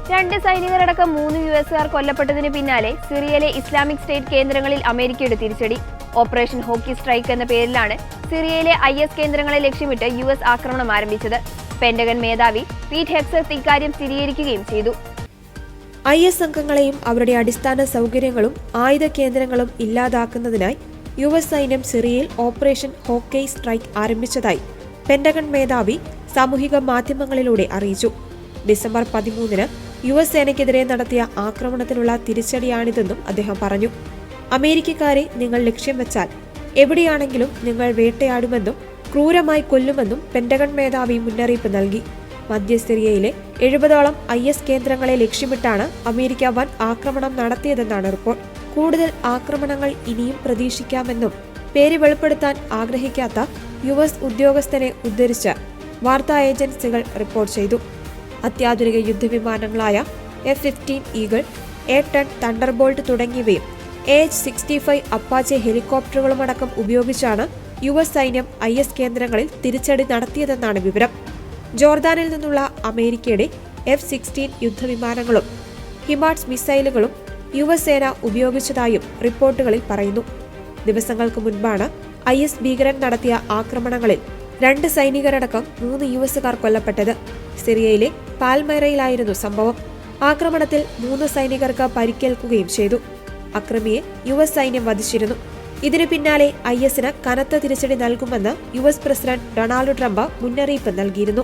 2 സൈനികരടക്കം 3 യുഎസുകാർ കൊല്ലപ്പെട്ടതിന് പിന്നാലെ സിറിയയിലെ Islamic state കേന്ദ്രങ്ങളിൽ അമേരിക്കയുടെ തിരിച്ചടി. ഓപ്പറേഷൻ ഹോക്കി സ്ട്രൈക്ക് എന്ന പേരിലാണ് സിറിയയിലെ IS കേന്ദ്രങ്ങളെ ലക്ഷ്യമിട്ട് US ആക്രമണം ആരംഭിച്ചത്. പെന്റഗൺ മേധാവി പീറ്റ് ഹെക്സത്ത് ഇക്കാര്യം സ്ഥിരീകരിക്കുകയും ചെയ്തു. IS അംഗങ്ങളെയും അവരുടെ അടിസ്ഥാന സൗകര്യങ്ങളും ആയുധ കേന്ദ്രങ്ങളും ഇല്ലാതാക്കുന്നതിനായി US സൈന്യം സിറിയയിൽ ഓപ്പറേഷൻ ഹോക്കി സ്ട്രൈക്ക് ആരംഭിച്ചതായി പെന്റഗൺ മേധാവി സാമൂഹിക മാധ്യമങ്ങളിലൂടെ അറിയിച്ചു. ഡിസംബർ 13-ന് US സേനയ്ക്കെതിരെ നടത്തിയ ആക്രമണത്തിനുള്ള തിരിച്ചടിയാണിതെന്നും അദ്ദേഹം പറഞ്ഞു. അമേരിക്കക്കാരെ നിങ്ങൾ ലക്ഷ്യം വെച്ചാൽ എവിടെയാണെങ്കിലും നിങ്ങൾ വേട്ടയാടുമെന്നും ക്രൂരമായി കൊല്ലുമെന്നും പെന്റഗൺ മേധാവി മുന്നറിയിപ്പ് നൽകി. മധ്യ സിറിയയിലെ 70ഓളം IS കേന്ദ്രങ്ങളെ ലക്ഷ്യമിട്ടാണ് അമേരിക്ക വൻ ആക്രമണം നടത്തിയതെന്നാണ് റിപ്പോർട്ട്. കൂടുതൽ ആക്രമണങ്ങൾ ഇനിയും പ്രതീക്ഷിക്കാമെന്നും പേര് വെളിപ്പെടുത്താൻ ആഗ്രഹിക്കാത്ത US ഉദ്യോഗസ്ഥനെ ഉദ്ധരിച്ച് വാർത്താ ഏജൻസികൾ റിപ്പോർട്ട് ചെയ്തു. അത്യാധുനിക യുദ്ധവിമാനങ്ങളായ F-15 ഈഗിൾ, A-10 തണ്ടർബോൾട്ട് തുടങ്ങിയവയും AH-65 അപ്പാച്ചെ ഹെലികോപ്റ്ററുകളുമടക്കം ഉപയോഗിച്ചാണ് US സൈന്യം IS കേന്ദ്രങ്ങളിൽ തിരിച്ചടി നടത്തിയതെന്നാണ് വിവരം. ജോർദാനിൽ നിന്നുള്ള അമേരിക്കയുടെ F-16 യുദ്ധവിമാനങ്ങളും ഹിമാർട്സ് മിസൈലുകളും US സേന ഉപയോഗിച്ചതായും റിപ്പോർട്ടുകളിൽ പറയുന്നു. ദിവസങ്ങൾക്ക് മുൻപാണ് IS ഭീകരൻ നടത്തിയ ആക്രമണങ്ങളിൽ 2 സൈനികരടക്കം 3 യുഎസുകാർ കൊല്ലപ്പെട്ടത്. സിറിയയിലെ പാൽമൈറയിലായിരുന്നു സംഭവം. ആക്രമണത്തിൽ 3 സൈനികർക്ക് പരിക്കേൽക്കുകയും ചെയ്തു. അക്രമിയെ US സൈന്യം വധിച്ചിരുന്നു. ഇതിനു പിന്നാലെ ISന് കനത്ത തിരിച്ചടി നൽകുമെന്ന് US പ്രസിഡന്റ് ഡൊണാൾഡ് ട്രംപ് മുന്നറിയിപ്പ് നൽകിയിരുന്നു.